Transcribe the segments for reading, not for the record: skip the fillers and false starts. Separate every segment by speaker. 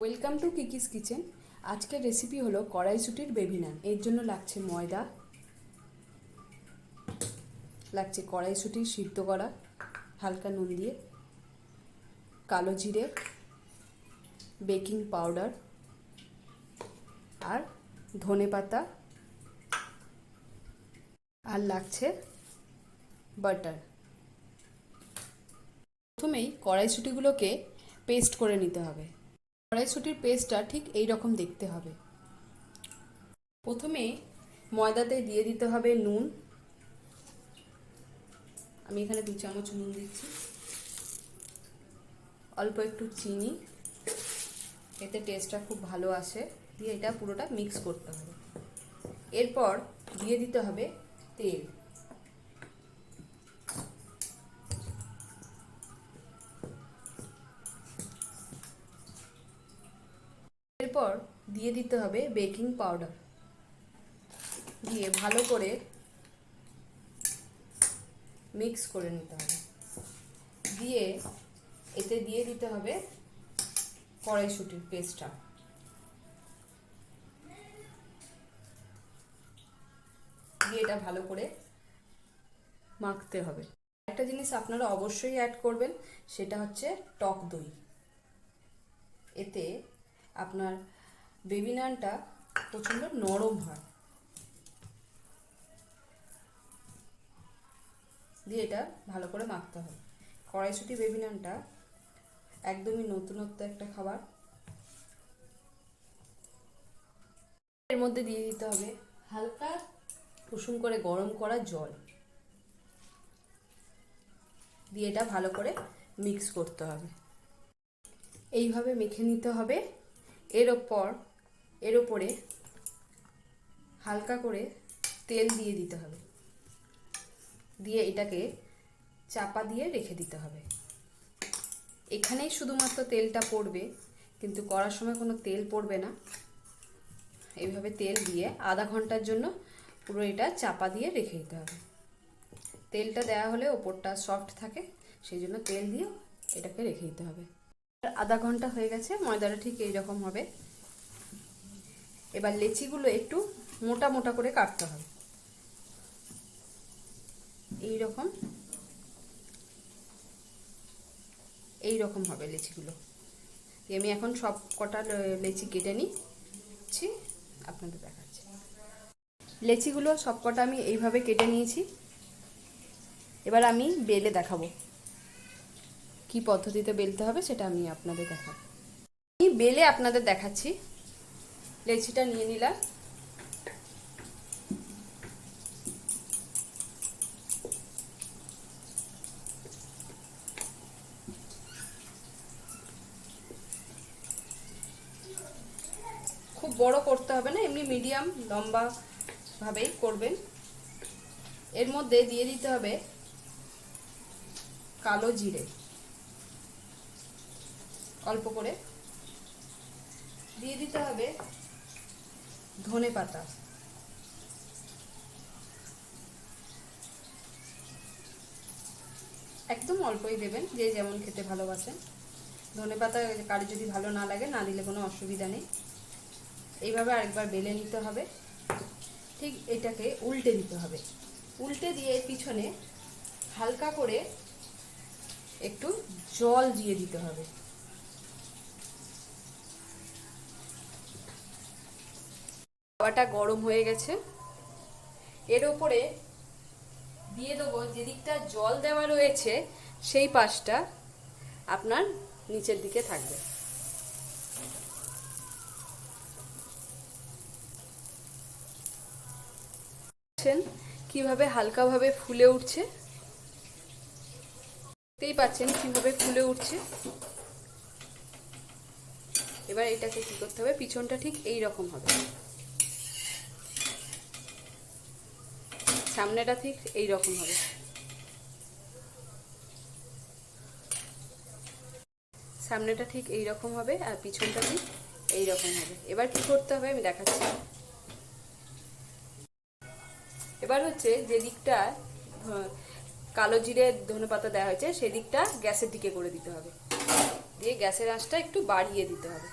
Speaker 1: Welcome to Kiki's kitchen. আজকের recipe হলো কড়াইশুঁটির বেবি নান। এর জন্য লাগছে ময়দা, লাগছে কড়াইশুঁটি সিদ্ধ করা হালকা নুন দিয়ে, কালো জিরে, বেকিং পাউডার আর ধনে পাতা, আর লাগছে বাটার। প্রথমেই কড়াইশুঁটিগুলোকে পেস্ট করে নিতে হবে। কড়াইশুঁটির পেস্টটা ঠিক এই রকম দেখতে হবে। প্রথমে ময়দাতে দিয়ে দিতে হবে নুন। আমি এখানে 2 চামচ নুন দিচ্ছি, অল্প একটু চিনি, এতে টেস্টটা খুব ভালো আসে। দিয়ে এটা পুরোটা মিক্স করতে হবে। এরপর দিয়ে দিতে হবে তেল। এরপর দিয়ে দিতে হবে বেকিং পাউডার। দিয়ে ভালো করে মিক্স করে নিতে হবে। দিয়ে এতে দিয়ে দিতে হবে কড়াইশুঁটির পেস্টটা। দিয়ে এটা ভালো করে মাখতে হবে। একটা জিনিস আপনারা অবশ্যই অ্যাড করবেন, সেটা হচ্ছে টক দই। এতে আপনার বেবি নানটা প্রচণ্ড নরম হয়। দিয়ে এটা ভালো করে মাখতে হবে। কড়াইশুঁটি বেবি নানটা একদমই নতুনত্ব একটা খাবার। এর মধ্যে দিয়ে দিতে হবে হালকা কুসুম করে গরম করা জল। দিয়ে এটা ভালো করে মিক্স করতে হবে। এইভাবে মেখে নিতে হবে। এর ওপরে হালকা করে তেল দিয়ে দিতে হবে। দিয়ে এটাকে চাপা দিয়ে রেখে দিতে হবে। এখানেই শুধুমাত্র তেলটা পড়বে, কিন্তু করার সময় কোনো তেল পড়বে না। এইভাবে তেল দিয়ে আধা ঘন্টার জন্য পুরো এটা চাপা দিয়ে রেখে দিতে হবে। তেলটা দেওয়া হলে ওপরটা সফট থাকে, সেই জন্য তেল দিয়ে এটাকে রেখে দিতে হবে। আধা ঘন্টা হয়ে গেছে, ময়দাটা ঠিক এইরকম হবে। এবার লেচিগুলো একটু মোটা মোটা করে কাটতে হবে। এইরকম হবে লেচিগুলো। আমি এখন সব কটা লেচি কেটে নিচ্ছি, আপনাদের দেখাচ্ছি। লেচিগুলো সব কটা আমি এইভাবে কেটে নিয়েছি। এবার আমি বেলে দেখাবো কি পদ্ধতিতে বেলতে হবে, সেটা আমি আপনাদের দেখাবো। আমি বেলে আপনাদের দেখাচ্ছি। লেচিটা নিয়ে নিলাম। খুব বড় করতে হবে না, এমনি মিডিয়াম লম্বা ভাবেই করবেন। এর মধ্যে দিয়ে দিতে হবে কালো জিরে অল্প করে, দিয়ে দিতে হবে ধনে পাতা, একদম অল্পই দেবেন, যে যেমন খেতে ভালোবাসেন। ধনে পাতা কারি যদি ভালো না লাগে, না দিলে কোনো অসুবিধা নেই। এইভাবে আরেকবার বেলে নিতে হবে। ঠিক এটাকে উল্টে দিতে হবে। উল্টে দিয়ে পিছনে হালকা করে একটু জল দিয়ে দিতে হবে। তাওয়াটা গরম হয়ে গেছে। এর উপরে দিয়ে দেবো, যেদিকটা জল দেওয়া রয়েছে সেই পাশটা আপনার নিচের দিকে থাকবে। কিভাবে হালকাভাবে ফুলে উঠছে, দেখতেই পাচ্ছেন কিভাবে ফুলে উঠছে। এবার এটাকে কি করতে হবে, পিছনটা ঠিক এই রকম হবে, সামনেটা ঠিক এই রকম হবে। সামনেটা ঠিক এই রকম হবে আর পিছনটা ঠিক এই রকম হবে। এবার কি করতে হবে আমি দেখাচ্ছি। এবার হচ্ছে যে দিকটা কালো জিরে ধনে পাতা দেওয়া হয়েছে, সেদিকটা গ্যাসের দিকে করে দিতে হবে। দিয়ে গ্যাসের আঁচটা একটু বাড়িয়ে দিতে হবে।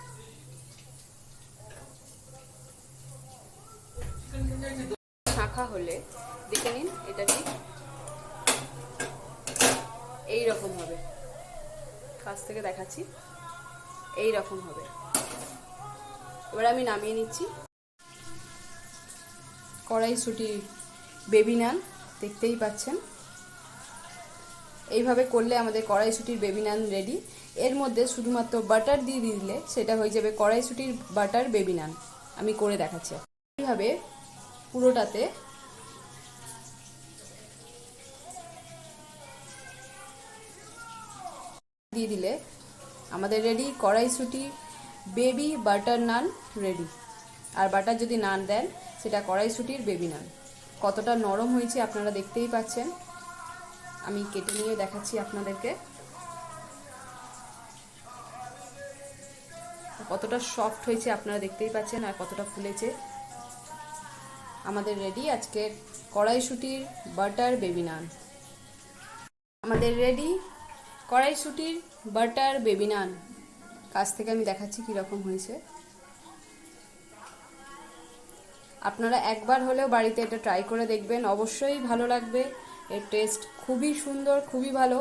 Speaker 1: শাঁখা হলে দেখে নিন, এটা ঠিক এই রকম হবে। কাছ থেকে দেখাচ্ছি, এই রকম হবে। এবার আমি নামিয়ে নিচ্ছি। কড়াইশুঁটি বেবি নান দেখতেই পাচ্ছেন। এইভাবে করলে আমাদের কড়াইশুঁটির বেবি নান রেডি। এর মধ্যে শুধুমাত্র বাটার দিয়ে দিলে সেটা হয়ে যাবে কড়াইশুঁটির বাটার বেবি নান। আমি করে দেখাচ্ছি। এইভাবে পুরোটাতে দিয়ে দিলে আমাদের রেডি কড়াইশুঁটি বেবি বাটার নান রেডি। আর বাটার যদি নান দেন সেটা কড়াইশুঁটির বেবি নান। কতটা নরম হয়েছে আপনারা দেখতেই পাচ্ছেন। আমি কেটে নিয়ে দেখাচ্ছি আপনাদেরকে কতটা সফট হয়েছে, আপনারা দেখতেই পাচ্ছেন, আর কতটা ফুলেছে। আমাদের রেডি আজকের কড়াইশুঁটির বাটার বেবি নান। আমাদের রেডি কড়াইশুঁটির বাটার বেবি নান। কাছ থেকে আমি দেখাচ্ছি কীরকম হয়েছে। আপনারা একবার হলেও বাড়িতে এটা ট্রাই করে দেখবেন, অবশ্যই ভালো লাগবে। এর টেস্ট খুবই সুন্দর, খুবই ভালো।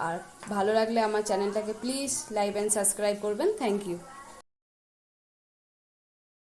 Speaker 1: আর ভালো লাগলে আমার চ্যানেলটাকে প্লিজ লাইক অ্যান্ড সাবস্ক্রাইব করবেন। Thank you.